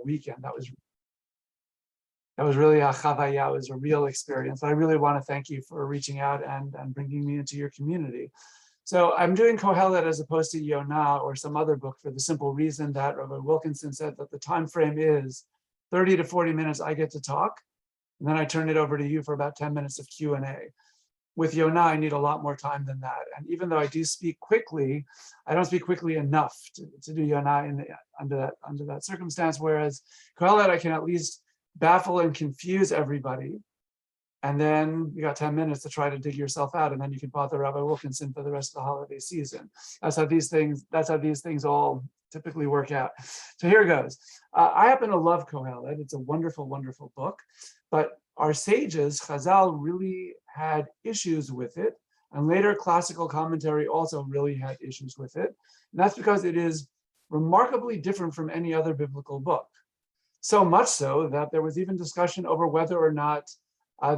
weekend. That was really a chavaya, it was a real experience. I really want to thank you for reaching out and bringing me into your community. So I'm doing Kohelet as opposed to Yonah or some other book for the simple reason that Rabbi Wilkinson said that the time frame is 30 to 40 minutes I get to talk, and then I turn it over to you for about 10 minutes of Q&A. With Yonah, I need a lot more time than that. And even though I do speak quickly, I don't speak quickly enough to do Yonah under that circumstance, whereas Kohelet, I can at least baffle and confuse everybody. And then you got 10 minutes to try to dig yourself out, and then you can bother Rabbi Wilkinson for the rest of the holiday season. That's how these things all typically work out. So here goes. I happen to love Kohelet. It's a wonderful, wonderful book. But our sages, Chazal, really had issues with it. And later classical commentary also really had issues with it. And that's because it is remarkably different from any other biblical book. So much so that there was even discussion over whether or not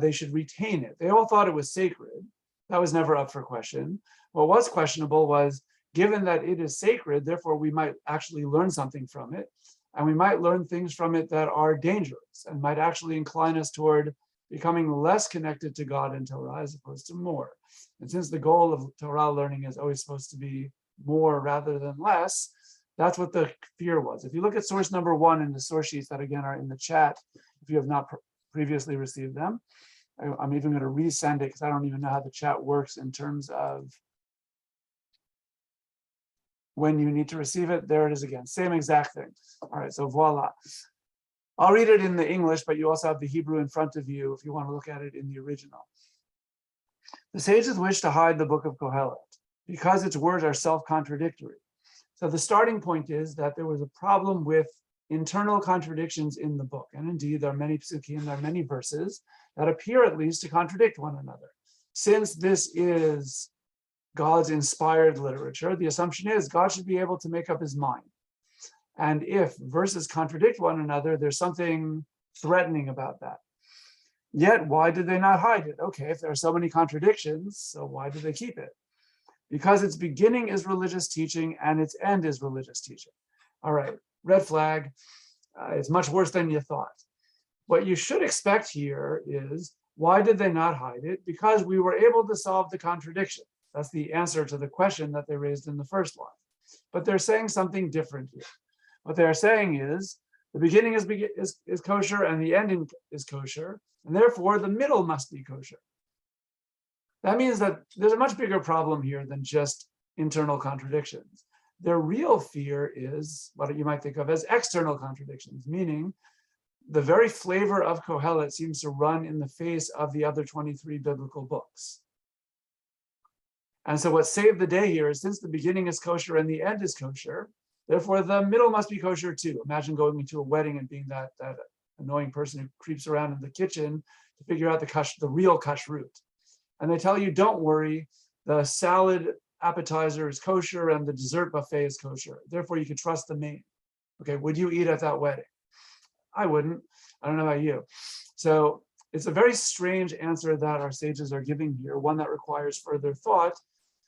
they should retain it. They all thought it was sacred. That was never up for question. What was questionable was, given that it is sacred, therefore we might actually learn something from it. And we might learn things from it that are dangerous and might actually incline us toward becoming less connected to God and Torah as opposed to more. And since the goal of Torah learning is always supposed to be more rather than less, that's what the fear was. If you look at source number 1 in the source sheets that again are in the chat, if you have not previously received them, I'm even going to resend it because I don't even know how the chat works in terms of when you need to receive it. There it is again, same exact thing. All right, so voila. I'll read it in the English, but you also have the Hebrew in front of you if you want to look at it in the original. The sages wish to hide the book of Kohelet because its words are self-contradictory. So the starting point is that there was a problem with internal contradictions in the book. And indeed, there are many psukim, there are many verses that appear at least to contradict one another. Since this is God's inspired literature, the assumption is God should be able to make up his mind. And if verses contradict one another, there's something threatening about that. Yet, why did they not hide it? Okay, if there are so many contradictions, so why do they keep it? Because its beginning is religious teaching and its end is religious teaching. All right, red flag. It's much worse than you thought. What you should expect here is, why did they not hide it? Because we were able to solve the contradiction. That's the answer to the question that they raised in the first line. But they're saying something different here. What they're saying is, the beginning is kosher and the ending is kosher, and therefore the middle must be kosher. That means that there's a much bigger problem here than just internal contradictions. Their real fear is what you might think of as external contradictions, meaning the very flavor of Kohelet seems to run in the face of the other 23 biblical books. And so what saved the day here is, since the beginning is kosher and the end is kosher, therefore the middle must be kosher too. Imagine going into a wedding and being that annoying person who creeps around in the kitchen to figure out the real kashrut. And they tell you, don't worry, the salad appetizer is kosher and the dessert buffet is kosher. Therefore, you can trust the main. Okay, would you eat at that wedding? I wouldn't. I don't know about you. So it's a very strange answer that our sages are giving here, one that requires further thought.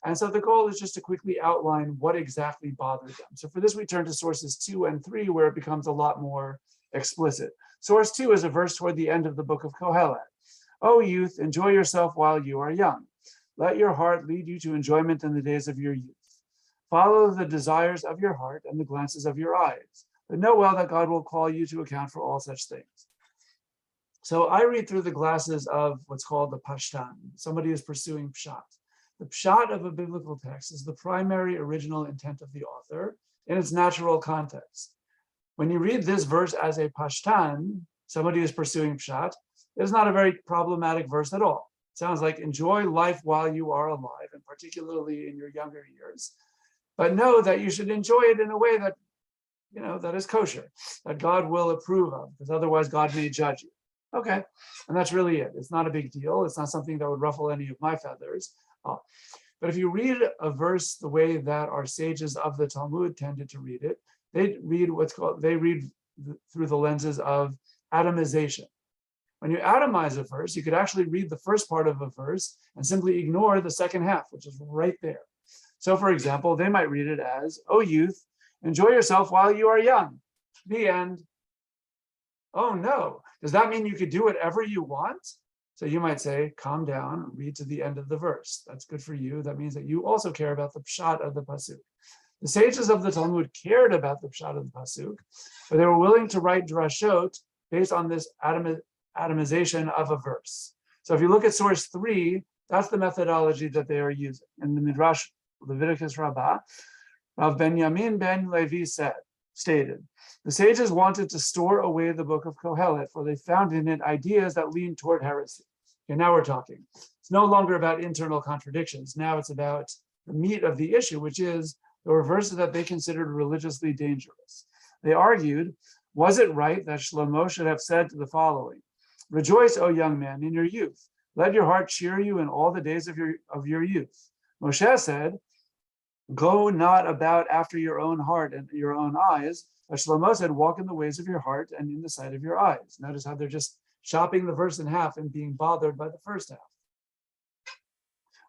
And so the goal is just to quickly outline what exactly bothered them. So for this, we turn to sources 2 and 3, where it becomes a lot more explicit. Source 2 is a verse toward the end of the book of Kohelet. O youth, enjoy yourself while you are young. Let your heart lead you to enjoyment in the days of your youth. Follow the desires of your heart and the glances of your eyes, but know well that God will call you to account for all such things. So I read through the glasses of what's called the pashtan. Somebody is pursuing pshat. The pshat of a biblical text is the primary original intent of the author in its natural context. When you read this verse as a pashtan, somebody is pursuing pshat, it's not a very problematic verse at all. It sounds like enjoy life while you are alive, and particularly in your younger years. But know that you should enjoy it in a way that, that is kosher, that God will approve of, because otherwise God may judge you. Okay, and that's really it. It's not a big deal. It's not something that would ruffle any of my feathers. But if you read a verse the way that our sages of the Talmud tended to read it, they read through the lenses of atomization. When you atomize a verse, you could actually read the first part of a verse and simply ignore the second half, which is right there. So for example, they might read it as, O youth, enjoy yourself while you are young. The end. Oh no, does that mean you could do whatever you want? So you might say, calm down, read to the end of the verse. That's good for you. That means that you also care about the pshat of the pasuk. The sages of the Talmud cared about the pshat of the pasuk, but they were willing to write drashot based on this atomization of a verse. So if you look at source 3, that's the methodology that they are using. In the Midrash Leviticus Rabbah, Rav Benjamin ben Levi stated, the sages wanted to store away the book of Kohelet, for they found in it ideas that lean toward heresy. Okay, now we're talking. It's no longer about internal contradictions. Now it's about the meat of the issue, which is there were verses that they considered religiously dangerous. They argued, was it right that Shlomo should have said the following, rejoice, O young man, in your youth. Let your heart cheer you in all the days of your youth. Moshe said, go not about after your own heart and your own eyes. But Shlomo said, walk in the ways of your heart and in the sight of your eyes. Notice how they're just chopping the verse in half and being bothered by the first half.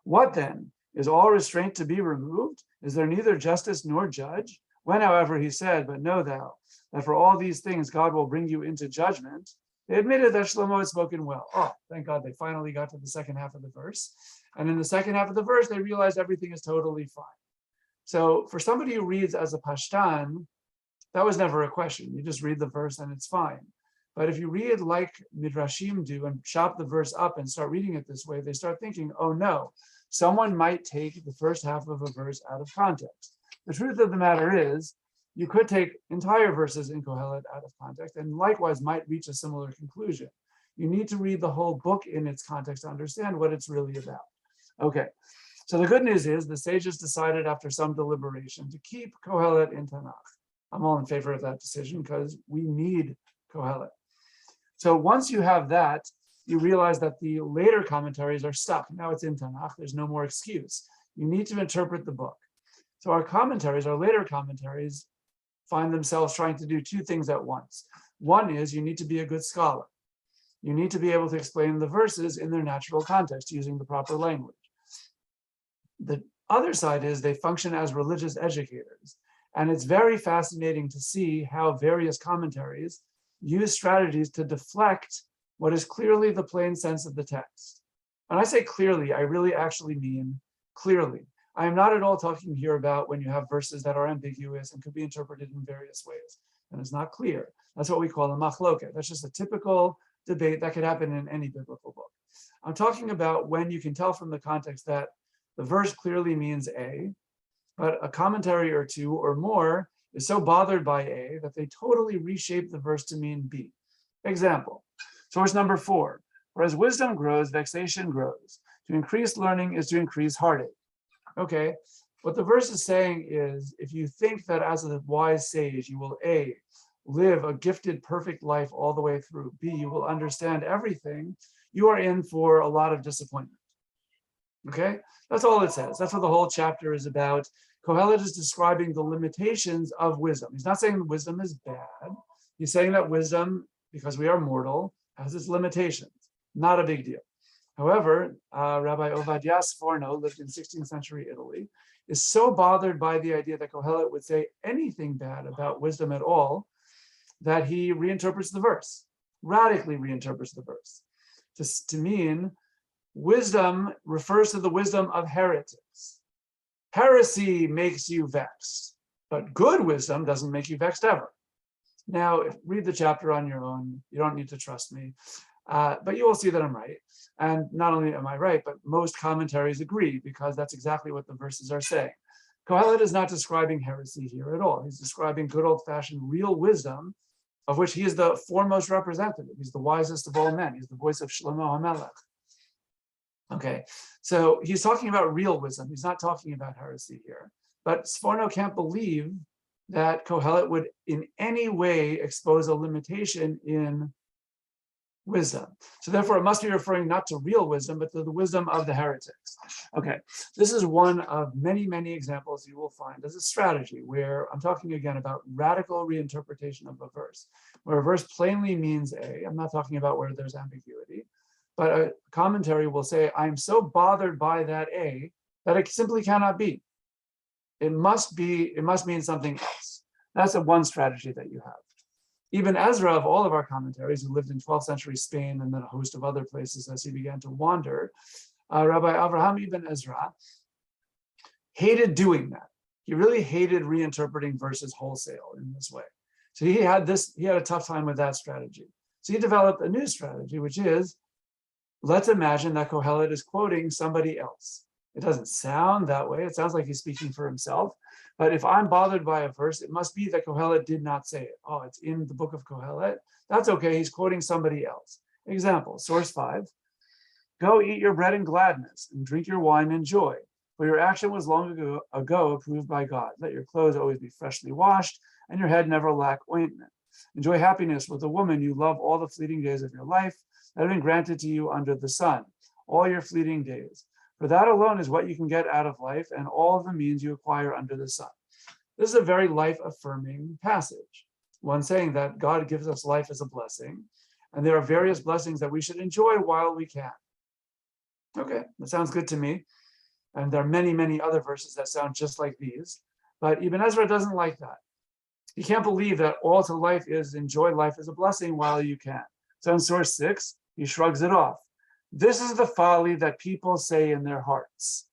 What then? Is all restraint to be removed? Is there neither justice nor judge? When, however, he said, but know thou, that for all these things God will bring you into judgment, they admitted that Shlomo had spoken well. Oh, thank God they finally got to the second half of the verse. And in the second half of the verse, they realized everything is totally fine. So for somebody who reads as a Pashtan, that was never a question. You just read the verse and it's fine. But if you read like Midrashim do and chop the verse up and start reading it this way, they start thinking, oh no, someone might take the first half of a verse out of context. The truth of the matter is, you could take entire verses in Kohelet out of context and likewise might reach a similar conclusion. You need to read the whole book in its context to understand what it's really about. Okay, so the good news is the sages decided after some deliberation to keep Kohelet in Tanakh. I'm all in favor of that decision because we need Kohelet. So once you have that, you realize that the later commentaries are stuck. Now it's in Tanakh, there's no more excuse. You need to interpret the book. So our commentaries, our later commentaries, find themselves trying to do two things at once. One is you need to be a good scholar. You need to be able to explain the verses in their natural context using the proper language. The other side is they function as religious educators. And it's very fascinating to see how various commentaries use strategies to deflect what is clearly the plain sense of the text. When I say clearly, I really actually mean clearly. I am not at all talking here about when you have verses that are ambiguous and could be interpreted in various ways, and it's not clear. That's what we call a machloket. That's just a typical debate that could happen in any biblical book. I'm talking about when you can tell from the context that the verse clearly means A, but a commentary or two or more is so bothered by A that they totally reshape the verse to mean B. Example, source number 4, for as wisdom grows, vexation grows. To increase learning is to increase heartache. Okay, what the verse is saying is, if you think that as a wise sage, you will A, live a gifted, perfect life all the way through, B, you will understand everything, you are in for a lot of disappointment. Okay, that's all it says. That's what the whole chapter is about. Kohelet is describing the limitations of wisdom. He's not saying wisdom is bad. He's saying that wisdom, because we are mortal, has its limitations. Not a big deal. However, Rabbi Ovadia Sforno lived in 16th century Italy, is so bothered by the idea that Kohelet would say anything bad about wisdom at all, that he reinterprets the verse, radically reinterprets the verse, to mean wisdom refers to the wisdom of heretics. Heresy makes you vexed, but good wisdom doesn't make you vexed ever. Now, read the chapter on your own. You don't need to trust me. But you will see that I'm right. And not only am I right, but most commentaries agree because that's exactly what the verses are saying. Kohelet is not describing heresy here at all. He's describing good old-fashioned real wisdom, of which he is the foremost representative. He's the wisest of all men. He's the voice of Shlomo HaMelech. Okay, so he's talking about real wisdom. He's not talking about heresy here. But Sforno can't believe that Kohelet would in any way expose a limitation in wisdom. So therefore, it must be referring not to real wisdom, but to the wisdom of the heretics. Okay, this is one of many, many examples you will find as a strategy where I'm talking again about radical reinterpretation of a verse, where a verse plainly means A. I'm not talking about where there's ambiguity, but a commentary will say, I'm so bothered by that A that it simply cannot be. It must mean something else. That's the one strategy that you have. Ibn Ezra, of all of our commentaries, who lived in 12th century Spain and then a host of other places as he began to wander, Rabbi Avraham Ibn Ezra hated doing that. He really hated reinterpreting verses wholesale in this way. So he had a tough time with that strategy. So he developed a new strategy, which is, let's imagine that Kohelet is quoting somebody else. It doesn't sound that way. It sounds like he's speaking for himself. But if I'm bothered by a verse, it must be that Kohelet did not say it. Oh, it's in the book of Kohelet. That's okay. He's quoting somebody else. Example, source 5. Go eat your bread in gladness and drink your wine in joy. For your action was long ago approved by God. Let your clothes always be freshly washed and your head never lack ointment. Enjoy happiness with a woman you love all the fleeting days of your life that have been granted to you under the sun, all your fleeting days. For that alone is what you can get out of life and all of the means you acquire under the sun. This is a very life-affirming passage. One saying that God gives us life as a blessing, and there are various blessings that we should enjoy while we can. Okay, that sounds good to me. And there are many, many other verses that sound just like these. But Ibn Ezra doesn't like that. He can't believe that all to life is enjoy life as a blessing while you can. So in source 6, he shrugs it off. This is the folly that people say in their hearts.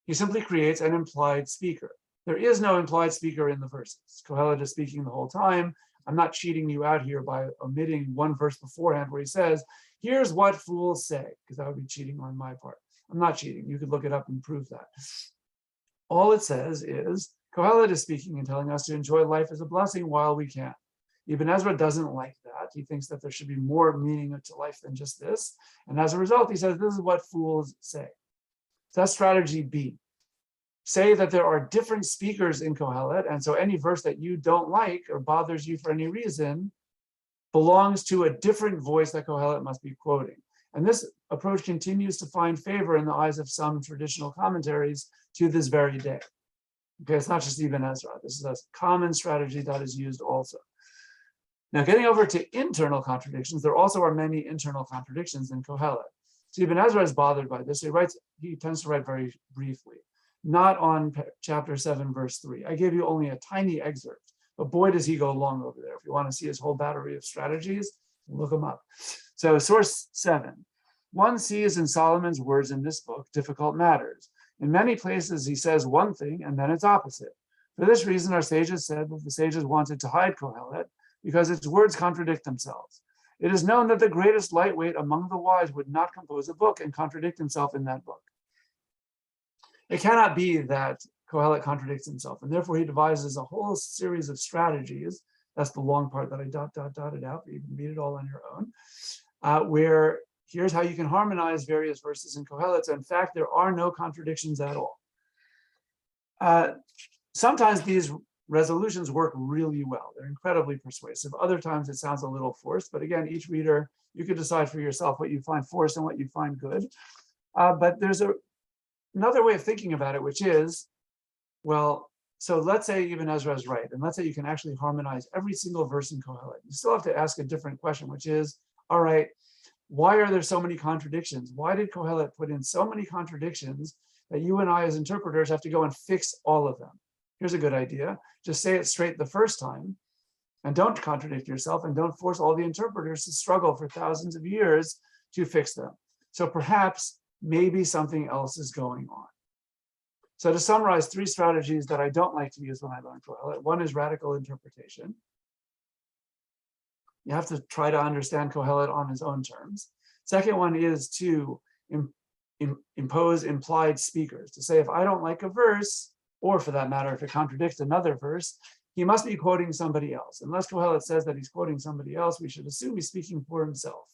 He simply creates an implied speaker. There is no implied speaker in the verses. Kohelet is speaking the whole time. I'm not cheating you out here by omitting one verse beforehand where he says, here's what fools say, because that would be cheating on my part. I'm not cheating. You could look it up and prove that. All it says is, Kohelet is speaking and telling us to enjoy life as a blessing while we can. Ibn Ezra doesn't like that. He thinks that there should be more meaning to life than just this. And as a result, he says, this is what fools say. So that's strategy B. Say that there are different speakers in Kohelet, and so any verse that you don't like or bothers you for any reason belongs to a different voice that Kohelet must be quoting. And this approach continues to find favor in the eyes of some traditional commentaries to this very day. Okay, it's not just Ibn Ezra. This is a common strategy that is used also. Now, getting over to internal contradictions, there also are many internal contradictions in Kohelet. So Ibn Ezra is bothered by this. He tends to write very briefly, not on chapter 7, verse 3. I gave you only a tiny excerpt, but boy, does he go long over there. If you want to see his whole battery of strategies, look him up. So source 7. One sees in Solomon's words in this book difficult matters. In many places, he says one thing and then it's opposite. For this reason, our sages said that the sages wanted to hide Kohelet because its words contradict themselves. It is known that the greatest lightweight among the wise would not compose a book and contradict himself in that book. It cannot be that Kohelet contradicts himself, and therefore he devises a whole series of strategies. That's the long part that I dotted out, but you can read it all on your own, where here's how you can harmonize various verses in Kohelet. So in fact, there are no contradictions at all. Sometimes these resolutions work really well. They're incredibly persuasive. Other times it sounds a little forced, but again, each reader, you could decide for yourself what you find forced and what you find good. But there's another way of thinking about it, which is, well, so let's say Ibn Ezra is right, and let's say you can actually harmonize every single verse in Kohelet. You still have to ask a different question, which is, all right, why are there so many contradictions? Why did Kohelet put in so many contradictions that you and I as interpreters have to go and fix all of them? Here's a good idea. Just say it straight the first time and don't contradict yourself and don't force all the interpreters to struggle for thousands of years to fix them. So perhaps maybe something else is going on. So to summarize 3 strategies that I don't like to use when I learn Kohelet. One is radical interpretation. You have to try to understand Kohelet on his own terms. Second one is to impose implied speakers, to say if I don't like a verse, or for that matter, if it contradicts another verse, he must be quoting somebody else. Unless Kohelet says that he's quoting somebody else, we should assume he's speaking for himself.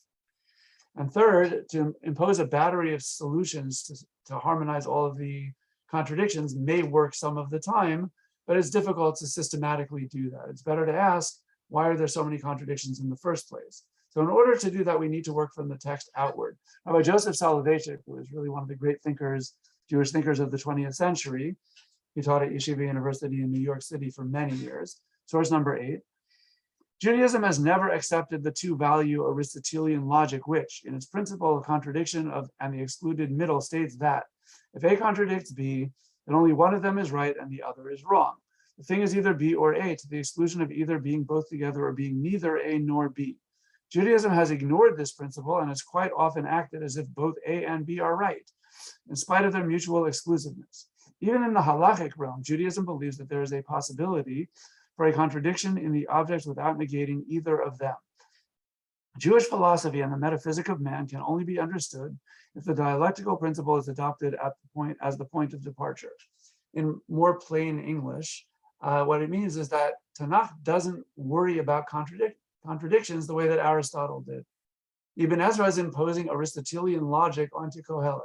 And third, to impose a battery of solutions to harmonize all of the contradictions may work some of the time, but it's difficult to systematically do that. It's better to ask, why are there so many contradictions in the first place? So in order to do that, we need to work from the text outward. Rabbi Joseph Soloveitchik, who is really one of the great thinkers, Jewish thinkers of the 20th century, he taught at Yeshiva University in New York City for many years. Source number 8. Judaism has never accepted the two-value Aristotelian logic, which, in its principle of contradiction and the excluded middle, states that if A contradicts B, then only one of them is right and the other is wrong. The thing is either B or A, to the exclusion of either being both together or being neither A nor B. Judaism has ignored this principle and has quite often acted as if both A and B are right, in spite of their mutual exclusiveness. Even in the halachic realm, Judaism believes that there is a possibility for a contradiction in the objects without negating either of them. Jewish philosophy and the metaphysic of man can only be understood if the dialectical principle is adopted as the point of departure. In more plain English, what it means is that Tanakh doesn't worry about contradictions the way that Aristotle did. Ibn Ezra is imposing Aristotelian logic onto Kohelet.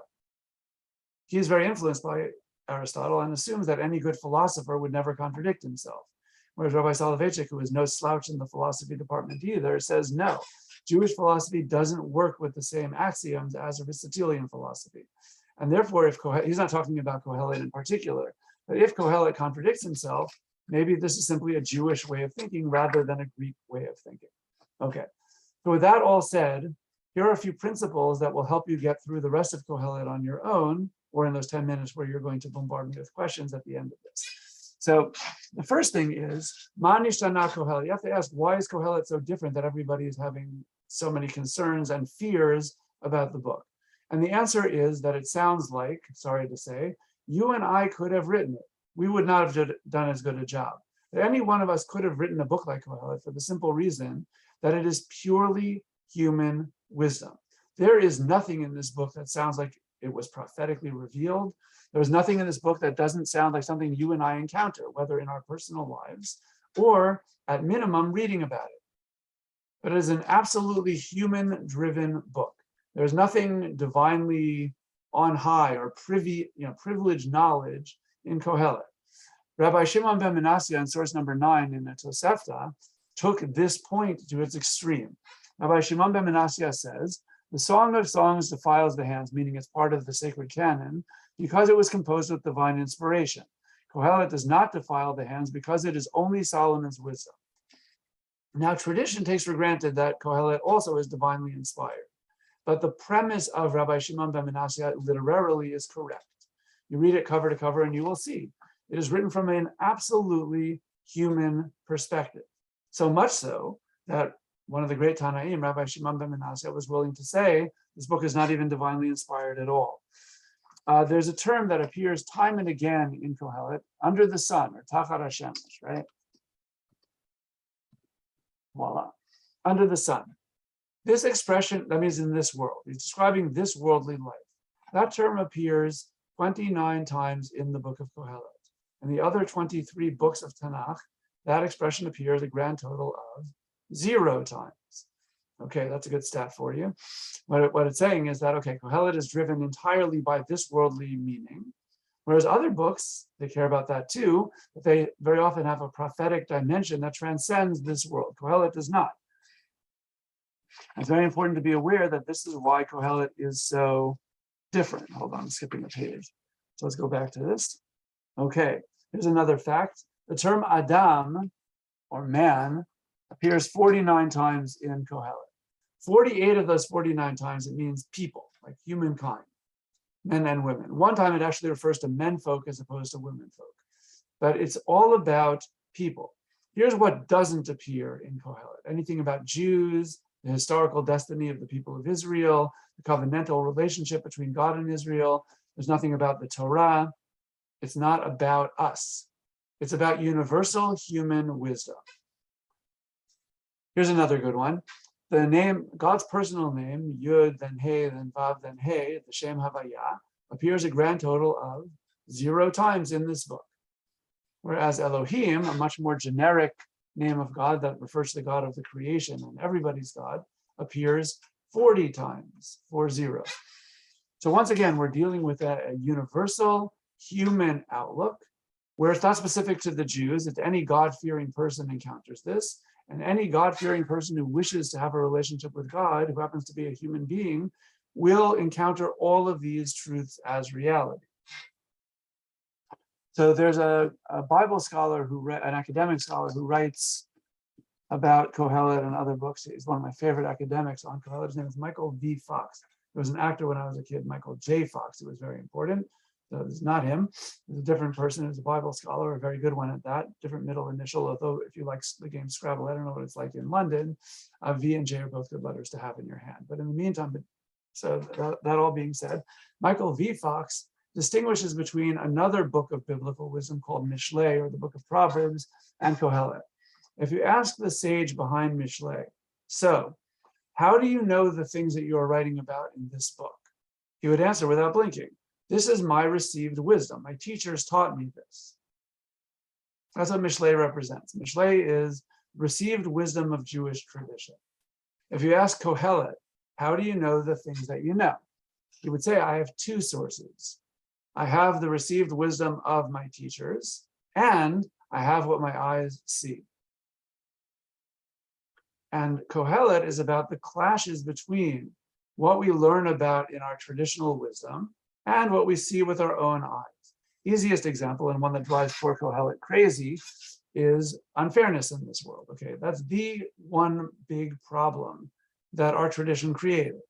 He is very influenced by Aristotle and assumes that any good philosopher would never contradict himself. Whereas Rabbi Soloveitchik, who is no slouch in the philosophy department either, says no, Jewish philosophy doesn't work with the same axioms as Aristotelian philosophy. And therefore, if Kohelet, he's not talking about Kohelet in particular, but if Kohelet contradicts himself, maybe this is simply a Jewish way of thinking rather than a Greek way of thinking. Okay, so with that all said, here are a few principles that will help you get through the rest of Kohelet on your own, or in those 10 minutes where you're going to bombard me with questions at the end of this. So the first thing is, Ma nishtana Kohelet. You have to ask, why is Kohelet so different that everybody is having so many concerns and fears about the book? And the answer is that it sounds like, sorry to say, you and I could have written it. We would not have done as good a job. Any one of us could have written a book like Kohelet for the simple reason that it is purely human wisdom. There is nothing in this book that sounds like it was prophetically revealed. There's nothing in this book that doesn't sound like something you and I encounter, whether in our personal lives or at minimum reading about it. But it is an absolutely human-driven book. There's nothing divinely on high or privileged knowledge in Kohelet. Rabbi Shimon ben Manasseh in source number 9 in the Tosefta took this point to its extreme. Rabbi Shimon ben Manasseh says, the Song of Songs defiles the hands, meaning it's part of the sacred canon, because it was composed with divine inspiration. Kohelet does not defile the hands because it is only Solomon's wisdom. Now, tradition takes for granted that Kohelet also is divinely inspired, but the premise of Rabbi Shimon ben Manasseh literally is correct. You read it cover to cover and you will see it is written from an absolutely human perspective. So much so that one of the great Tanaim, Rabbi Shimon ben Manasseh, was willing to say this book is not even divinely inspired at all. There's a term that appears time and again in Kohelet, under the sun, or tachat hashemesh, right? Voila, under the sun. This expression, that means in this world, he's describing this worldly life. That term appears 29 times in the book of Kohelet. In the other 23 books of Tanakh, that expression appears a grand total of 0 times. Okay, that's a good stat for you. What it's saying is that, okay, Kohelet is driven entirely by this worldly meaning, whereas other books, they care about that too, but they very often have a prophetic dimension that transcends this world. Kohelet does not. It's very important to be aware that this is why Kohelet is so different. Hold on, I'm skipping a page. So let's go back to this. Okay, here's another fact. The term Adam, or man, appears 49 times in Kohelet. 48 of those 49 times it means people, like humankind, men and women. One time it actually refers to men folk as opposed to women folk. But it's all about people. Here's what doesn't appear in Kohelet. Anything about Jews, the historical destiny of the people of Israel, the covenantal relationship between God and Israel. There's nothing about the Torah. It's not about us. It's about universal human wisdom. Here's another good one. The name, God's personal name, Yud, then He, then Vav, then He, the Shem Havaya, appears a grand total of 0 times in this book. Whereas Elohim, a much more generic name of God that refers to the God of the creation and everybody's God, appears 40 times, 40. So once again, we're dealing with a universal human outlook where it's not specific to the Jews. It's any God-fearing person encounters this, and any God-fearing person who wishes to have a relationship with God, who happens to be a human being, will encounter all of these truths as reality. So there's a Bible scholar, an academic scholar who writes about Kohelet and other books. He's one of my favorite academics on Kohelet. His name is Michael V. Fox. There was an actor when I was a kid, Michael J. Fox, who was very important. So it's not him. It's a different person who's a Bible scholar, a very good one at that, different middle initial. Although if you like the game Scrabble, I don't know what it's like in London. V and J are both good letters to have in your hand. But in the meantime, so that all being said, Michael V. Fox distinguishes between another book of biblical wisdom called Mishlei, or the book of Proverbs, and Kohelet. If you ask the sage behind Mishlei, so how do you know the things that you are writing about in this book? He would answer without blinking, this is my received wisdom. My teachers taught me this. That's what Mishlei represents. Mishlei is received wisdom of Jewish tradition. If you ask Kohelet, how do you know the things that you know? He would say, I have two sources. I have the received wisdom of my teachers, and I have what my eyes see. And Kohelet is about the clashes between what we learn about in our traditional wisdom and what we see with our own eyes. Easiest example, and one that drives poor Kohelet crazy, is unfairness in this world. Okay, that's the one big problem that our tradition created,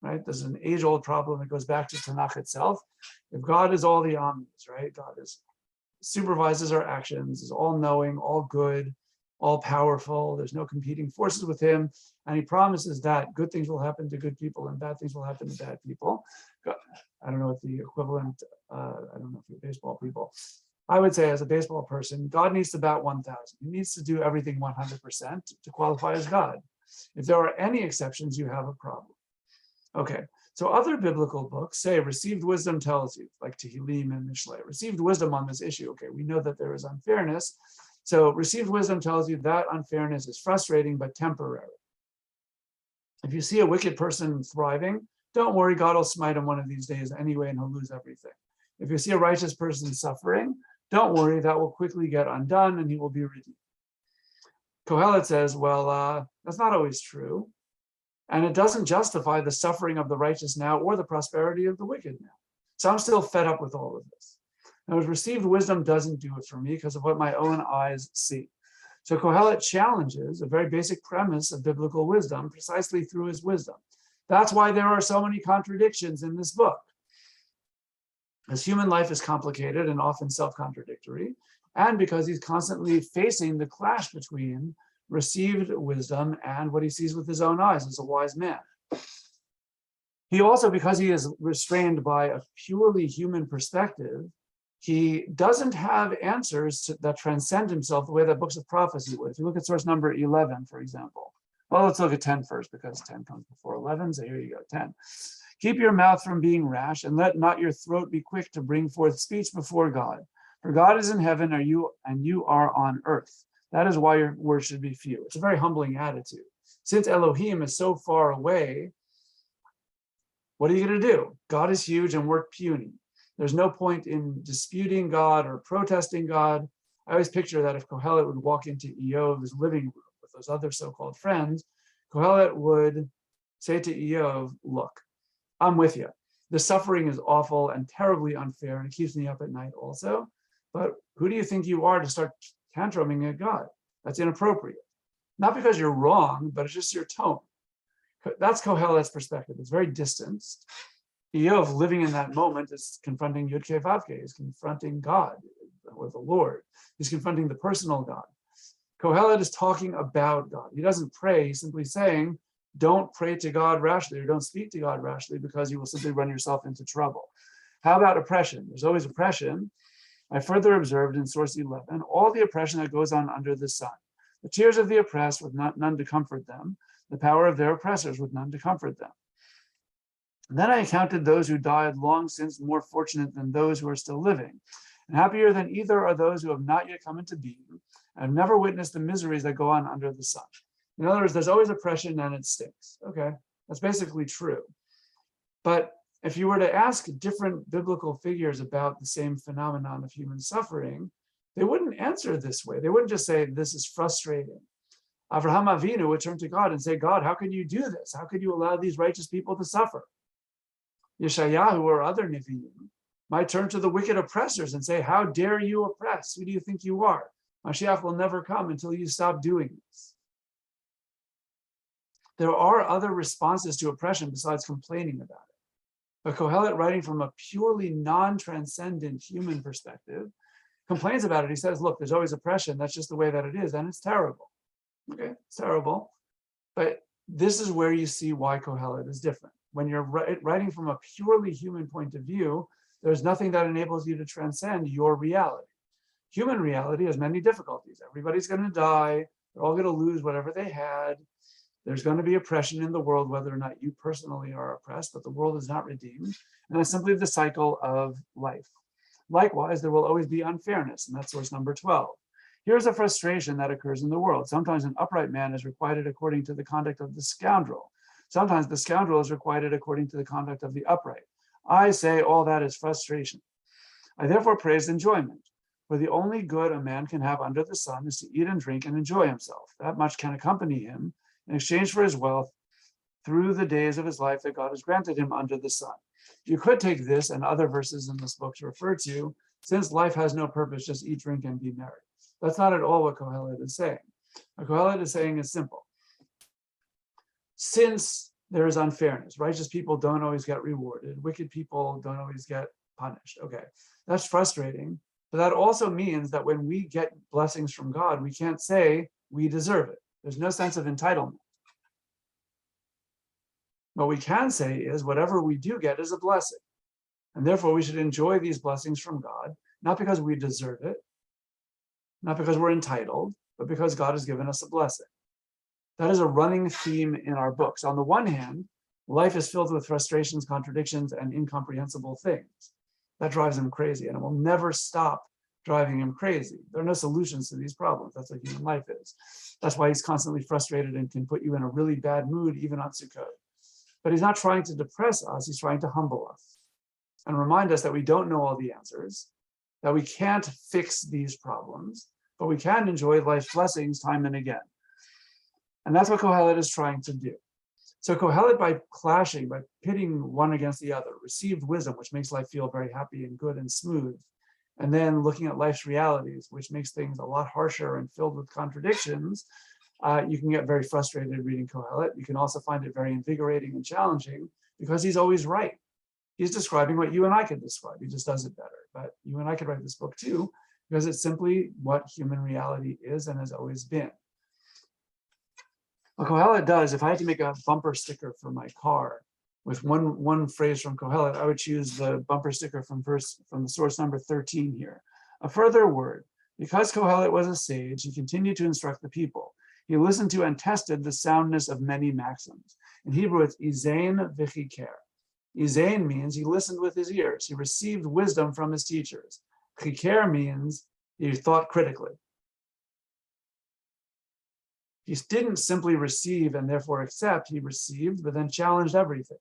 right? This is an age-old problem that goes back to Tanakh itself. If God is all the omnis, right? God supervises our actions, is all-knowing, all good, all powerful. There's no competing forces with him. And he promises that good things will happen to good people and bad things will happen to bad people. I don't know what the equivalent, I don't know if you're baseball people. I would say as a baseball person, God needs to bat 1,000. He needs to do everything 100% to qualify as God. If there are any exceptions, you have a problem. Okay, so other biblical books say received wisdom tells you, like Tehillim and Mishlei, received wisdom on this issue. Okay, we know that there is unfairness. So received wisdom tells you that unfairness is frustrating but temporary. If you see a wicked person thriving, don't worry, God will smite him one of these days anyway and he'll lose everything. If you see a righteous person suffering, don't worry, that will quickly get undone and he will be redeemed. Kohelet says, well, that's not always true. And it doesn't justify the suffering of the righteous now or the prosperity of the wicked now. So I'm still fed up with all of this. Now, received wisdom doesn't do it for me because of what my own eyes see. So Kohelet challenges a very basic premise of biblical wisdom precisely through his wisdom. That's why there are so many contradictions in this book. As human life is complicated and often self-contradictory, and because he's constantly facing the clash between received wisdom and what he sees with his own eyes as a wise man. He also, because he is restrained by a purely human perspective, he doesn't have answers that transcend himself the way that books of prophecy would. If you look at source number 11, for example. Well, let's look at 10 first because 10 comes before 11. So here you go, 10. Keep your mouth from being rash and let not your throat be quick to bring forth speech before God. For God is in heaven and you are on earth. That is why your words should be few. It's a very humbling attitude. Since Elohim is so far away, what are you going to do? God is huge and we're puny. There's no point in disputing God or protesting God. I always picture that if Kohelet would walk into Eov's living room with those other so-called friends, Kohelet would say to Eov, look, I'm with you. The suffering is awful and terribly unfair and it keeps me up at night also. But who do you think you are to start tantruming at God? That's inappropriate. Not because you're wrong, but it's just your tone. That's Kohelet's perspective. It's very distanced. Eov, living in that moment, is confronting Yud-Kei Vav-Kei. He's confronting God, or the Lord. He's confronting the personal God. Kohelet is talking about God. He doesn't pray. He's simply saying, don't pray to God rashly or don't speak to God rashly because you will simply run yourself into trouble. How about oppression? There's always oppression. I further observed in source 11, all the oppression that goes on under the sun. The tears of the oppressed with none to comfort them, the power of their oppressors with none to comfort them. And then I counted those who died long since more fortunate than those who are still living. And happier than either are those who have not yet come into being and have never witnessed the miseries that go on under the sun. In other words, there's always oppression and it stinks. Okay, that's basically true. But if you were to ask different biblical figures about the same phenomenon of human suffering, they wouldn't answer this way. They wouldn't just say, this is frustrating. Avraham Avinu would turn to God and say, God, how could you do this? How could you allow these righteous people to suffer? Yeshayahu or other Nevi'im might turn to the wicked oppressors and say, how dare you oppress? Who do you think you are? Mashiach will never come until you stop doing this. There are other responses to oppression besides complaining about it. But Kohelet, writing from a purely non-transcendent human perspective, complains about it. He says, look, there's always oppression. That's just the way that it is, and it's terrible. Okay, it's terrible. But this is where you see why Kohelet is different. When you're writing from a purely human point of view, there's nothing that enables you to transcend your reality. Human reality has many difficulties. Everybody's going to die. They're all going to lose whatever they had. There's going to be oppression in the world, whether or not you personally are oppressed, but the world is not redeemed. And that's simply the cycle of life. Likewise, there will always be unfairness, and that's source number 12. Here's a frustration that occurs in the world. Sometimes an upright man is requited according to the conduct of the scoundrel. Sometimes the scoundrel is requited according to the conduct of the upright. I say all that is frustration. I therefore praise enjoyment, for the only good a man can have under the sun is to eat and drink and enjoy himself. That much can accompany him in exchange for his wealth through the days of his life that God has granted him under the sun. You could take this and other verses in this book to refer to, since life has no purpose, just eat, drink, and be merry. That's not at all what Kohelet is saying. What Kohelet is saying is simple. Since there is unfairness, righteous people don't always get rewarded, wicked people don't always get punished. Okay, that's frustrating, but that also means that when we get blessings from God, we can't say we deserve it. There's no sense of entitlement. What we can say is whatever we do get is a blessing. And therefore we should enjoy these blessings from God, not because we deserve it, not because we're entitled, but because God has given us a blessing. That is a running theme in our books. On the one hand, life is filled with frustrations, contradictions, and incomprehensible things. That drives him crazy, and it will never stop driving him crazy. There are no solutions to these problems. That's what human life is. That's why he's constantly frustrated and can put you in a really bad mood, even on Sukkot. But he's not trying to depress us, he's trying to humble us and remind us that we don't know all the answers, that we can't fix these problems, but we can enjoy life's blessings time and again. And that's what Kohelet is trying to do. So Kohelet, by clashing, by pitting one against the other, received wisdom, which makes life feel very happy and good and smooth. And then looking at life's realities, which makes things a lot harsher and filled with contradictions, you can get very frustrated reading Kohelet. You can also find it very invigorating and challenging because he's always right. He's describing what you and I could describe. He just does it better. But you and I could write this book too, because it's simply what human reality is and has always been. What Kohelet does, if I had to make a bumper sticker for my car with one phrase from Kohelet, I would choose the bumper sticker from the source number 13 here. A further word, because Kohelet was a sage, he continued to instruct the people. He listened to and tested the soundness of many maxims. In Hebrew, it's izain v'chiker. Izain means he listened with his ears. He received wisdom from his teachers. Chiker means he thought critically. He didn't simply receive and therefore accept. He received, but then challenged everything.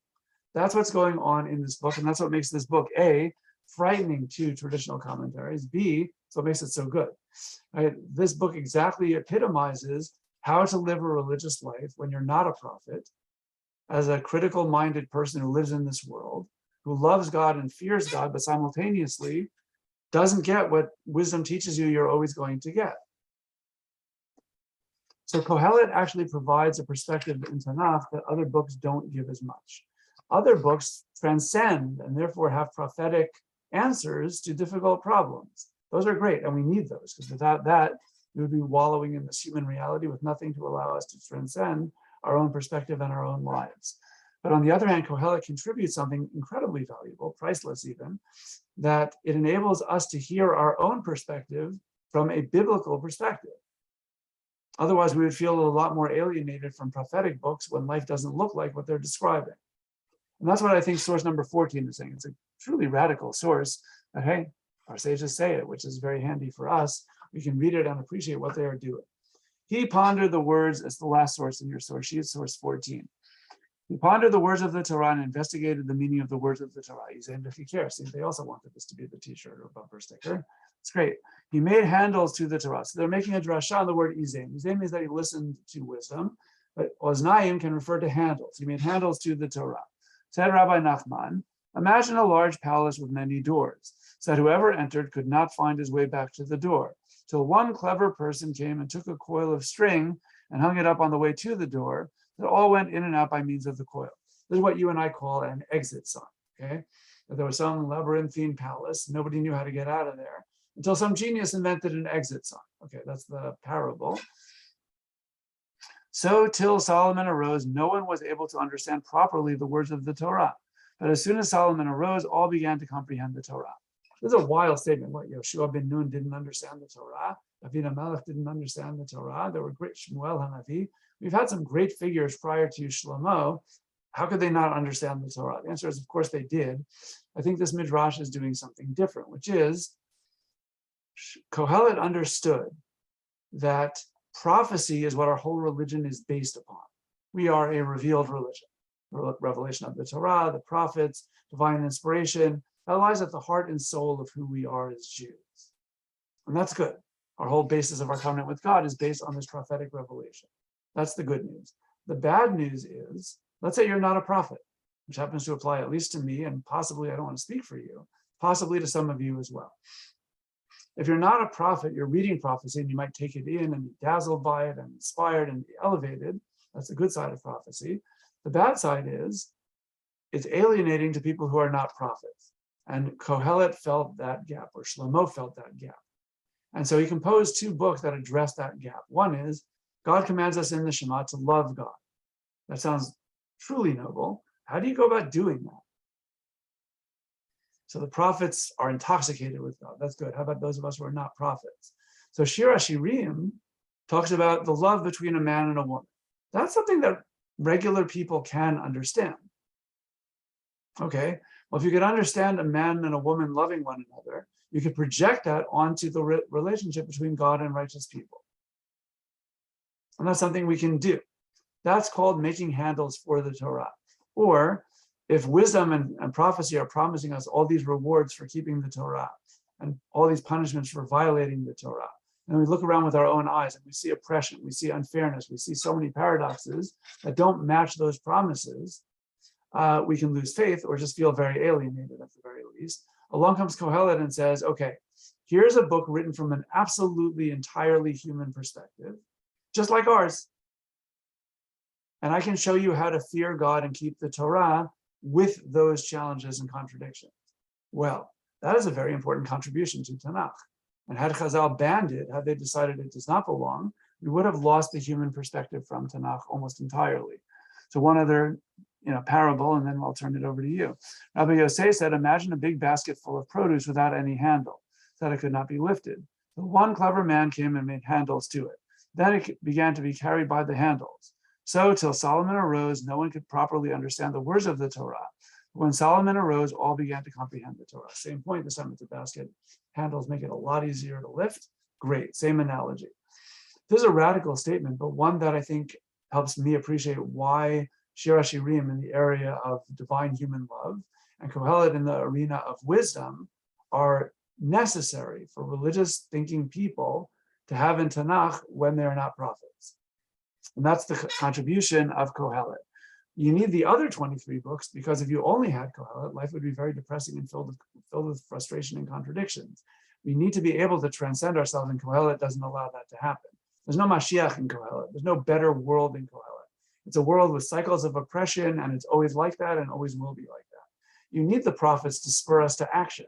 That's what's going on in this book, and that's what makes this book, A, frightening to traditional commentaries, B, so what makes it so good. Right? This book exactly epitomizes how to live a religious life when you're not a prophet, as a critical-minded person who lives in this world, who loves God and fears God, but simultaneously doesn't get what wisdom teaches you you're always going to get. So Kohelet actually provides a perspective in Tanakh that other books don't give as much. Other books transcend and therefore have prophetic answers to difficult problems. Those are great, and we need those, because without that, we would be wallowing in this human reality with nothing to allow us to transcend our own perspective and our own lives. But on the other hand, Kohelet contributes something incredibly valuable, priceless even, that it enables us to hear our own perspective from a biblical perspective. Otherwise, we would feel a lot more alienated from prophetic books when life doesn't look like what they're describing. And that's what I think source number 14 is saying. It's a truly radical source, but hey, our sages say it, which is very handy for us. We can read it and appreciate what they are doing. He pondered the words, it's the last source in your source sheet, source 14. He pondered the words of the Torah and investigated the meaning of the words of the Torah. He's in if he cares. See, they also wanted this to be the t-shirt or bumper sticker. It's great. He made handles to the Torah. So they're making a drasha on the word izain. Izain means that he listened to wisdom, but oznayim can refer to handles. He made handles to the Torah. Said Rabbi Nachman, imagine a large palace with many doors, so that whoever entered could not find his way back to the door, till one clever person came and took a coil of string and hung it up on the way to the door, that all went in and out by means of the coil. This is what you and I call an exit sign. okay? That there was some labyrinthine palace, nobody knew how to get out of there until some genius invented an exit sign. Okay, that's the parable. So till Solomon arose, no one was able to understand properly the words of the Torah. But as soon as Solomon arose, all began to comprehend the Torah. This is a wild statement. What, Yoshua ben Nun didn't understand the Torah. David HaMelech didn't understand the Torah. There were great Shmuel HaNavi. We've had some great figures prior to Shlomo. How could they not understand the Torah? The answer is, of course, they did. I think this Midrash is doing something different, which is Kohelet understood that prophecy is what our whole religion is based upon. We are a revealed religion. Revelation of the Torah, the prophets, divine inspiration, that lies at the heart and soul of who we are as Jews. And that's good. Our whole basis of our covenant with God is based on this prophetic revelation. That's the good news. The bad news is, let's say you're not a prophet, which happens to apply at least to me, and possibly, I don't want to speak for you, possibly to some of you as well. If you're not a prophet, you're reading prophecy and you might take it in and be dazzled by it and inspired and be elevated. That's the good side of prophecy. The bad side is it's alienating to people who are not prophets. And Kohelet felt that gap, or Shlomo felt that gap. And so he composed two books that address that gap. One is, God commands us in the Shema to love God. That sounds truly noble. How do you go about doing that? So the prophets are intoxicated with God. That's good. How about those of us who are not prophets? So Shir HaShirim talks about the love between a man and a woman. That's something that regular people can understand. Okay, well, if you could understand a man and a woman loving one another, you could project that onto the relationship between God and righteous people. And that's something we can do. That's called making handles for the Torah. Or if wisdom and prophecy are promising us all these rewards for keeping the Torah and all these punishments for violating the Torah, and we look around with our own eyes and we see oppression, we see unfairness, we see so many paradoxes that don't match those promises, we can lose faith or just feel very alienated at the very least. Along comes Kohelet and says, okay, here's a book written from an absolutely entirely human perspective, just like ours. And I can show you how to fear God and keep the Torah with those challenges and contradictions. Well, that is a very important contribution to Tanakh. And had Chazal banned it, had they decided it does not belong, we would have lost the human perspective from Tanakh almost entirely. So one other parable, and then I'll turn it over to you. Rabbi Yosef said, imagine a big basket full of produce without any handle, so that it could not be lifted. So one clever man came and made handles to it. Then it began to be carried by the handles. So till Solomon arose, no one could properly understand the words of the Torah. When Solomon arose, all began to comprehend the Torah. Same point, this time with the basket. Handles make it a lot easier to lift. Great, same analogy. This is a radical statement, but one that I think helps me appreciate why Shir HaShirim in the area of divine human love and Kohelet in the arena of wisdom are necessary for religious thinking people to have in Tanakh when they're not prophets. And that's the contribution of Kohelet. You need the other 23 books because if you only had Kohelet, life would be very depressing and filled with frustration and contradictions. We need to be able to transcend ourselves, and Kohelet doesn't allow that to happen. There's no Mashiach in Kohelet. There's no better world in Kohelet. It's a world with cycles of oppression, and it's always like that and always will be like that. You need the prophets to spur us to action.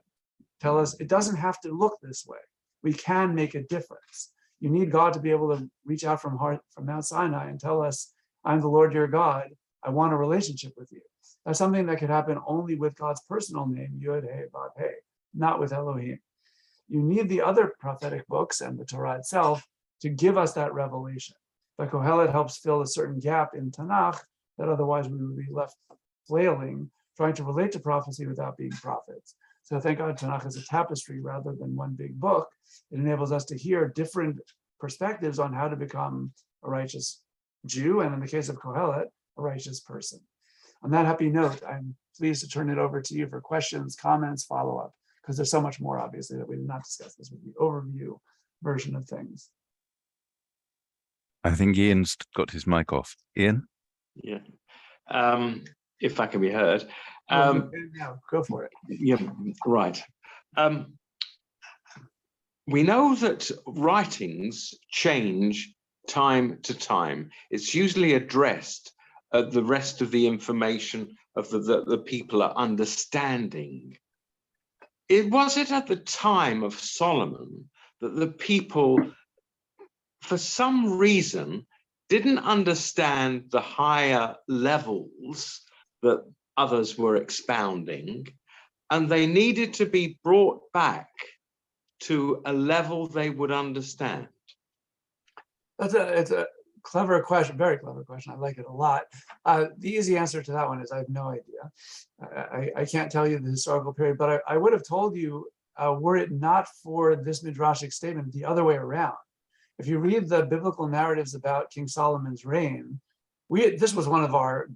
Tell us it doesn't have to look this way. We can make a difference. You need God to be able to reach out from Mount Sinai and tell us, I'm the Lord your God. I want a relationship with you. That's something that could happen only with God's personal name, Yod He Vav He, not with Elohim. You need the other prophetic books and the Torah itself to give us that revelation. But Kohelet helps fill a certain gap in Tanakh that otherwise we would be left flailing, trying to relate to prophecy without being prophets. So thank God Tanakh is a tapestry rather than one big book. It enables us to hear different perspectives on how to become a righteous Jew, and in the case of Kohelet, a righteous person. On that happy note, I'm pleased to turn it over to you for questions, comments, follow-up, because there's so much more, obviously, that we did not discuss. This with the overview version of things. I think Ian's got his mic off. Ian? Yeah. If I can be heard. Yeah, go for it. Yeah, right. We know that writings change time to time. It's usually addressed the rest of the information of the people are understanding. Was it at the time of Solomon that the people, for some reason, didn't understand the higher levels that others were expounding, and they needed to be brought back to a level they would understand? It's a clever question, very clever question. I like it a lot. The easy answer to that one is I have no idea. I can't tell you the historical period, but I would have told you, were it not for this midrashic statement, the other way around. If you read the biblical narratives about King Solomon's reign, this was one of our,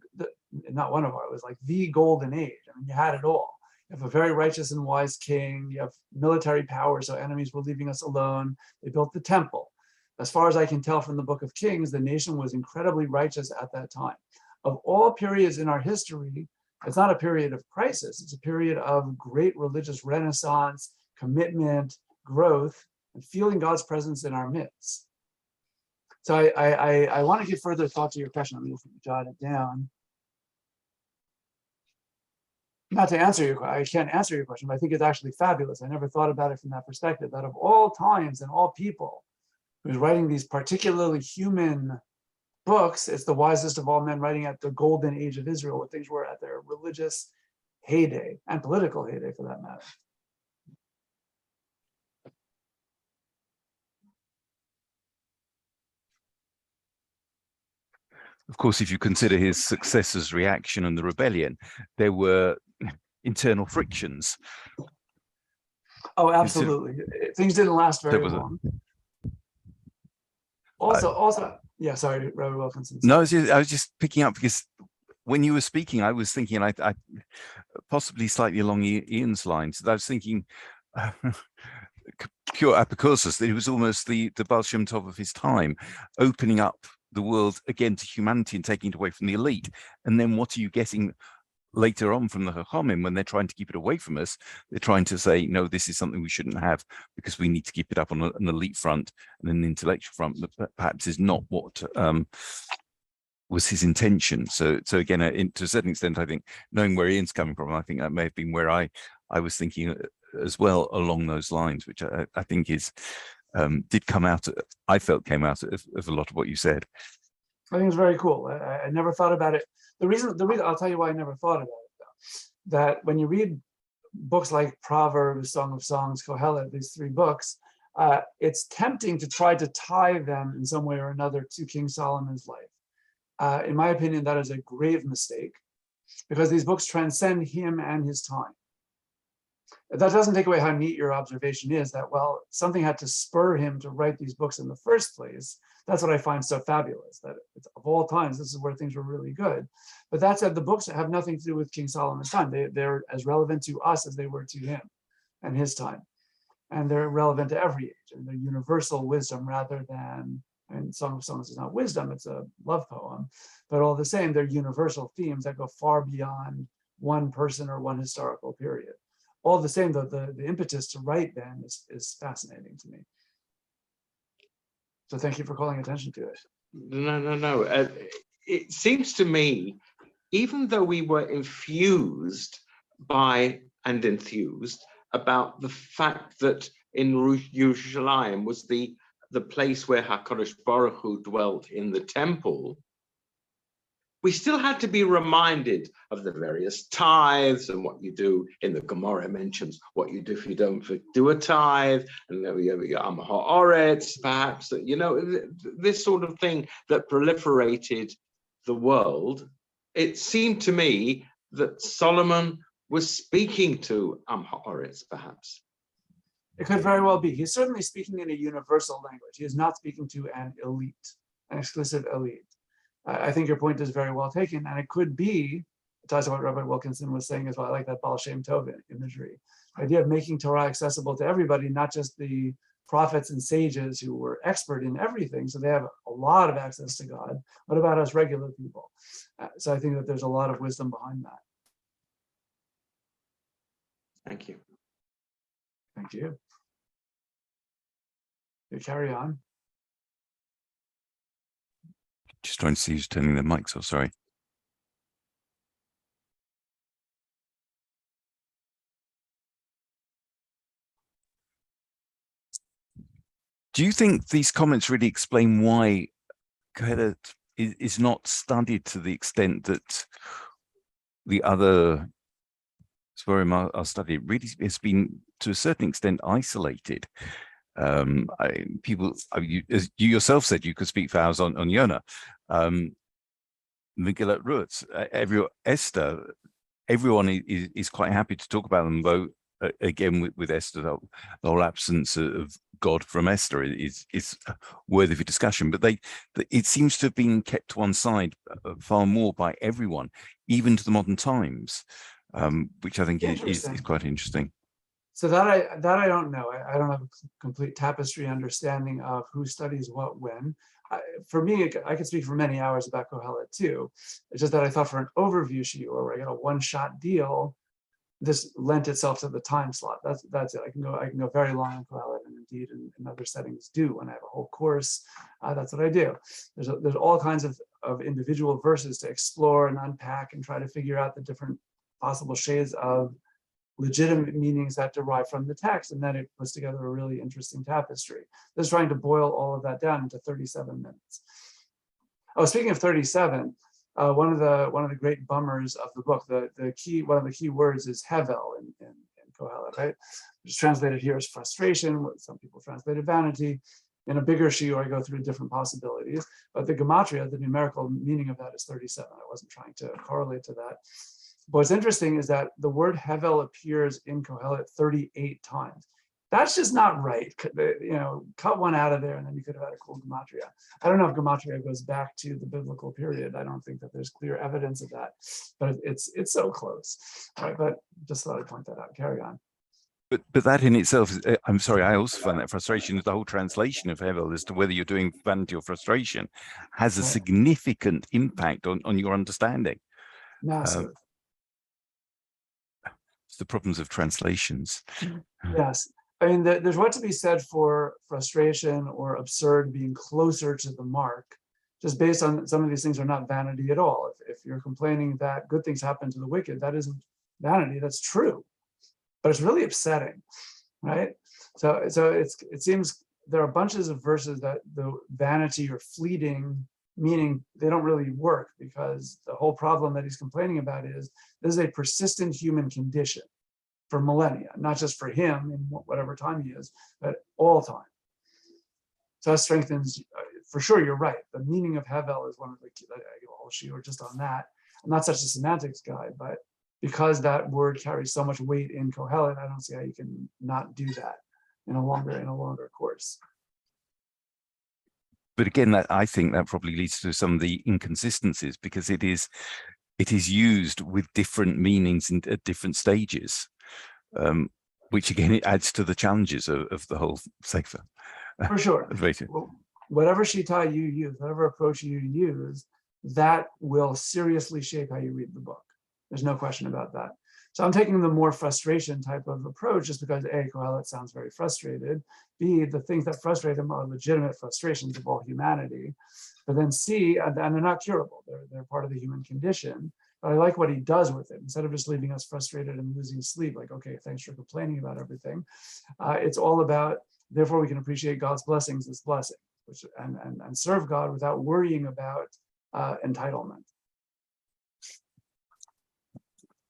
not one of our, it was like the golden age. I mean, you had it all. You have a very righteous and wise king. You have military power, so enemies were leaving us alone. They built the temple. As far as I can tell from the book of Kings, the nation was incredibly righteous at that time. Of all periods in our history, it's not a period of crisis. It's a period of great religious renaissance, commitment, growth, and feeling God's presence in our midst. So I want to give further thought to your question. I'm going to jot it down. Not to answer your question, I can't answer your question, but I think it's actually fabulous. I never thought about it from that perspective, that of all times and all people, who's writing these particularly human books, it's the wisest of all men writing at the golden age of Israel, where things were at their religious heyday and political heyday for that matter. Of course, if you consider his successor's reaction and the rebellion, there were internal frictions. Oh, absolutely. Things didn't last very long. Also, yeah, sorry, Rabbi Wilkinson. No, I was just picking up because when you were speaking, I was thinking, I possibly slightly along Ian's lines. I was thinking, pure apicursus, that he was almost the Baal Shem Tov of his time, opening up the world again to humanity and taking it away from the elite. And then what are you getting later on from the Chachamim when they're trying to keep it away from us? They're trying to say, no, this is something we shouldn't have because we need to keep it up on an elite front and an intellectual front that perhaps is not what was his intention. So again, to a certain extent, I think knowing where Ian's coming from, I think that may have been where I was thinking as well along those lines, which I think is did come out. I felt came out of a lot of what you said. I think it's very cool. I never thought about it. The reason I'll tell you why I never thought about it, though, that when you read books like Proverbs, Song of Songs, Kohelet, these three books, it's tempting to try to tie them in some way or another to King Solomon's life. In my opinion, that is a grave mistake because these books transcend him and his time. That doesn't take away how neat your observation is that, well, something had to spur him to write these books in the first place. That's what I find so fabulous, that of all times, this is where things were really good. But that said, the books have nothing to do with King Solomon's time. They're as relevant to us as they were to him and his time. And they're relevant to every age, and they're universal wisdom rather than, and Song of Songs is not wisdom, it's a love poem, but all the same, they're universal themes that go far beyond one person or one historical period. All the same, though, the impetus to write them is fascinating to me. So thank you for calling attention to it. No. It seems to me, even though we were infused by and enthused about the fact that in Yerushalayim was the place where HaKadosh Baruch Hu dwelt in the temple, we still had to be reminded of the various tithes and what you do. In the Gemara mentions what you do if you don't do a tithe, and you have Am Ha'aretz, perhaps, this sort of thing that proliferated the world. It seemed to me that Solomon was speaking to Am Ha'aretz, perhaps. It could very well be. He's certainly speaking in a universal language. He is not speaking to an elite, an exclusive elite. I think your point is very well taken, and it could be, it ties to what Rabbi Wilkinson was saying as well. I like that Baal Shem Tov imagery. The idea of making Torah accessible to everybody, not just the prophets and sages who were expert in everything, so they have a lot of access to God. What about us regular people? So I think that there's a lot of wisdom behind that. Thank you. Thank you. You carry on. Just trying to see who's turning their mics off, sorry. Do you think these comments really explain why Kohelet is not studied to the extent that the other Svarim are studied? Really has been, to a certain extent, isolated. As you yourself said, you could speak for hours on Yonah. Megillat Ruth, Esther, everyone is quite happy to talk about them, though again with Esther, the whole absence of God from Esther is worthy of discussion. But it seems to have been kept to one side far more by everyone, even to the modern times, which I think is quite interesting. So that I don't know. I don't have a complete tapestry understanding of who studies what when. For me, I could speak for many hours about Kohelet too. It's just that I thought for an overview shiur where I got a one-shot deal, this lent itself to the time slot. That's it. I can go very long on Kohelet, and indeed in other settings do. When I have a whole course, that's what I do. There's all kinds of individual verses to explore and unpack and try to figure out the different possible shades of legitimate meanings that derive from the text, and then it puts together a really interesting tapestry. This is trying to boil all of that down into 37 minutes. Oh, speaking of 37, one of the great bummers of the book, one of the key words is hevel in Kohelet, right? Which is translated here as frustration. What some people translated vanity. In a bigger shiur, I go through different possibilities, but the gematria, the numerical meaning of that is 37. I wasn't trying to correlate to that. But what's interesting is that the word hevel appears in Kohelet 38 times. That's just not right. Cut one out of there, and then you could have had a cool gematria. I don't know if gematria goes back to the biblical period. I don't think that there's clear evidence of that, but it's so close. All right, but just thought I'd point that out. Carry on. But that in itself, I'm sorry, I also find that frustration. The whole translation of hevel as to whether you're doing vanity or frustration has a significant impact on your understanding. Massive. It's the problems of translations. Yes. I mean, there's what to be said for frustration or absurd being closer to the mark, just based on some of these things are not vanity at all. If you're complaining that good things happen to the wicked, that isn't vanity, that's true. But it's really upsetting, right? So it seems there are bunches of verses that the vanity or fleeting meaning they don't really work, because the whole problem that he's complaining about is this is a persistent human condition for millennia, not just for him in whatever time he is, but all time. So that strengthens, for sure, you're right. The meaning of hevel is one of the key, I give a whole shiur just on that. I'm not such a semantics guy, but because that word carries so much weight in Kohelet, I don't see how you can not do that in a longer course. But again, I think that probably leads to some of the inconsistencies, because it is used with different meanings at different stages, which again, it adds to the challenges of the whole sefer. For sure. Well, whatever shita you use, whatever approach you use, that will seriously shape how you read the book. There's no question about that. So I'm taking the more frustration type of approach just because A, Kohelet sounds very frustrated. B, the things that frustrate him are legitimate frustrations of all humanity. But then C, and they're not curable. They're part of the human condition. But I like what he does with it. Instead of just leaving us frustrated and losing sleep, like, okay, thanks for complaining about everything. It's all about, therefore we can appreciate God's blessings, this blessing, and serve God without worrying about entitlement.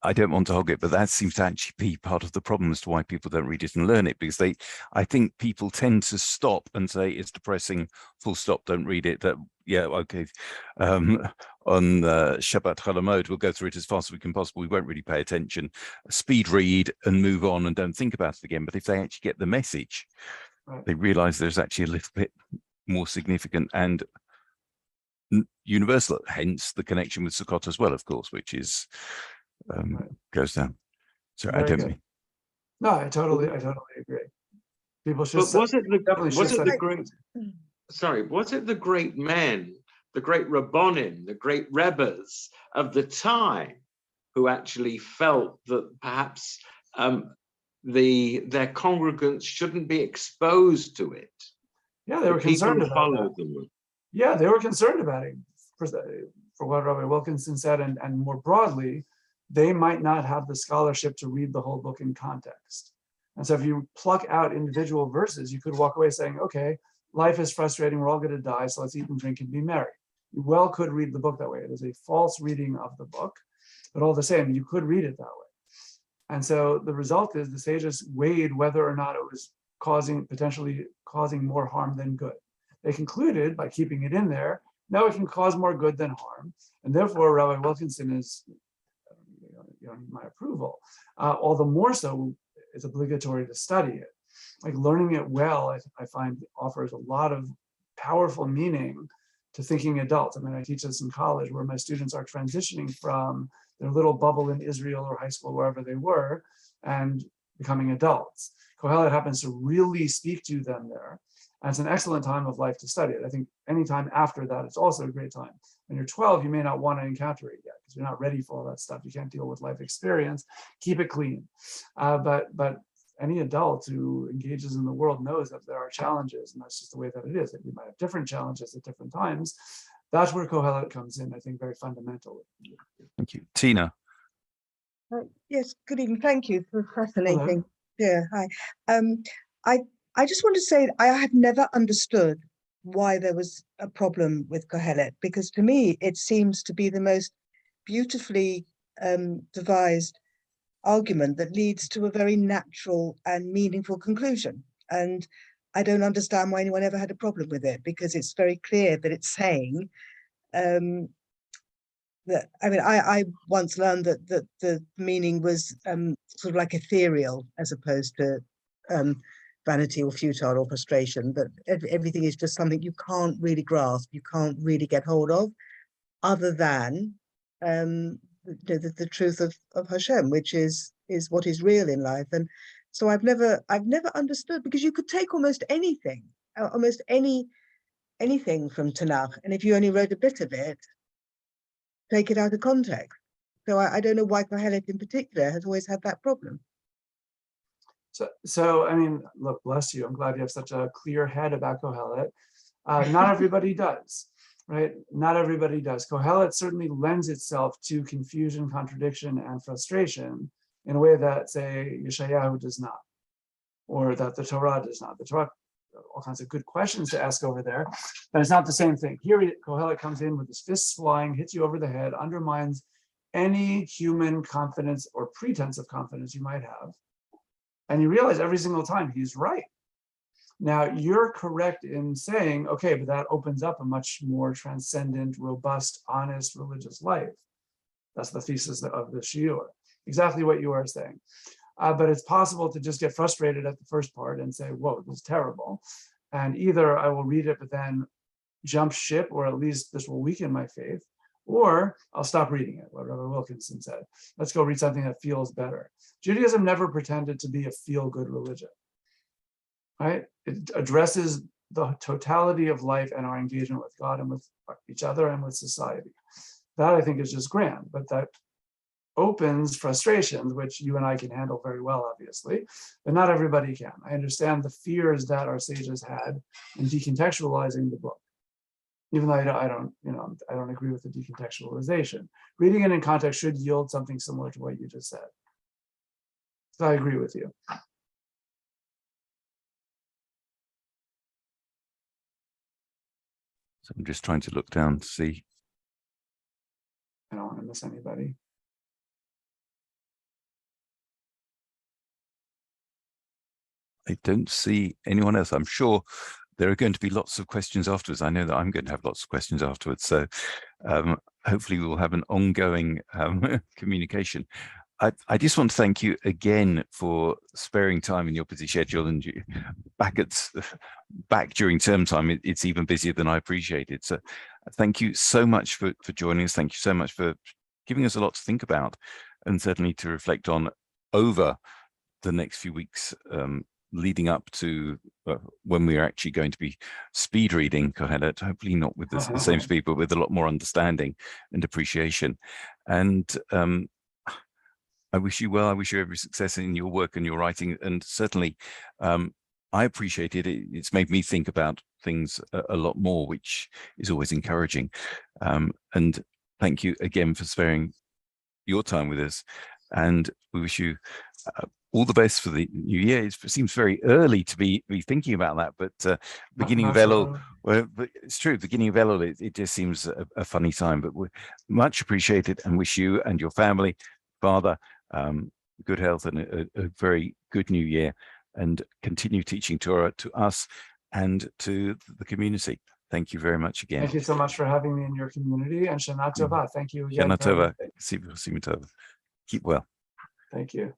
I don't want to hog it, but that seems to actually be part of the problem as to why people don't read it and learn it, because I think people tend to stop and say it's depressing, full stop, don't read it. That, yeah, okay. On Shabbat Chalamot, we'll go through it as fast as we can possibly. We won't really pay attention, speed read and move on and don't think about it again. But if they actually get the message, they realize there's actually a little bit more significant and universal, hence the connection with Sukkot as well, of course, which is goes down. So I don't mean. No, I totally agree. People should. But was it the great men, the great Rabbonim, the great Rebbes of the time who actually felt that perhaps their congregants shouldn't be exposed to it? Yeah, they were concerned about that. Yeah, they were concerned about it. For what Rabbi Wilkinson said, and more broadly, they might not have the scholarship to read the whole book in context. And so if you pluck out individual verses, you could walk away saying, okay, life is frustrating, we're all going to die, so let's eat and drink and be merry. You well could read the book that way. It is a false reading of the book, but all the same, you could read it that way. And so the result is the sages weighed whether or not it was potentially causing more harm than good. They concluded by keeping it in there, no, it can cause more good than harm. And therefore, Rabbi Wilkinson is, you don't need my approval. All the more so, it's obligatory to study it. Like learning it well, I find offers a lot of powerful meaning to thinking adults. I mean, I teach this in college where my students are transitioning from their little bubble in Israel or high school, wherever they were, and becoming adults. Kohelet happens to really speak to them there. And it's an excellent time of life to study it. I think any time after that, it's also a great time. When you're 12, you may not want to encounter it yet because you're not ready for all that stuff. You can't deal with life experience. Keep it clean. But any adult who engages in the world knows that there are challenges, and that's just the way that it is. That we might have different challenges at different times. That's where Kohelet comes in, I think, very fundamentally. Thank you. Tina. Yes, good evening. Thank you for fascinating. Yeah, hi. I just want to say I have never understood why there was a problem with Kohelet, because to me it seems to be the most beautifully devised argument that leads to a very natural and meaningful conclusion. And I don't understand why anyone ever had a problem with it, because it's very clear that it's saying that, I mean, I once learned that the meaning was sort of like ethereal as opposed to vanity or futile or frustration, that everything is just something you can't really grasp, you can't really get hold of, other than the truth of Hashem, which is what is real in life. And so I've never understood, because you could take almost anything, anything from Tanakh, and if you only wrote a bit of it, take it out of context. So I don't know why Kohelet in particular has always had that problem. So I mean, look, bless you. I'm glad you have such a clear head about Kohelet. Not everybody does, right? Not everybody does. Kohelet certainly lends itself to confusion, contradiction, and frustration in a way that, say, Yeshayahu does not, or that the Torah does not. The Torah, all kinds of good questions to ask over there, but it's not the same thing. Here, Kohelet comes in with his fists flying, hits you over the head, undermines any human confidence or pretense of confidence you might have. And you realize every single time he's right. Now, you're correct in saying, okay, but that opens up a much more transcendent, robust, honest religious life. That's the thesis of the shiur. Exactly what you are saying. But it's possible to just get frustrated at the first part and say, whoa, this is terrible. And either I will read it, but then jump ship, or at least this will weaken my faith, or I'll stop reading it, what Rabbi Wilkinson said. Let's go read something that feels better. Judaism never pretended to be a feel-good religion, right? It addresses the totality of life and our engagement with God and with each other and with society. That I think is just grand, but that opens frustrations, which you and I can handle very well, obviously, but not everybody can. I understand the fears that our sages had in decontextualizing the book, even though I don't agree with the decontextualization. Reading it in context should yield something similar to what you just said. So I agree with you. So I'm just trying to look down to see. I don't want to miss anybody. I don't see anyone else. I'm sure there are going to be lots of questions afterwards. I know that I'm going to have lots of questions afterwards. So hopefully we will have an ongoing communication. I just want to thank you again for sparing time in your busy schedule, and back during term time, it's even busier than I appreciated. So thank you so much for joining us. Thank you so much for giving us a lot to think about, and certainly to reflect on over the next few weeks leading up to when we are actually going to be speed reading Kohelet, hopefully not with the same speed, but with a lot more understanding and appreciation. And I wish you well. I wish you every success in your work and your writing. And certainly, I appreciate it. It's made me think about things a lot more, which is always encouraging. And thank you again for sparing your time with us. And we wish you all the best for the new year. It seems very early to be thinking about that, but beginning of Not Elul, sure. well, but it's true. Beginning of Elul, it just seems a funny time. But we much appreciated and wish you and your family, Father, good health and a very good new year, and continue teaching Torah to us and to the community. Thank you very much again. Thank you so much for having me in your community, and Shana Tova. Thank you again. Shana for Tova. everything. Siva Tova. Keep well. Thank you.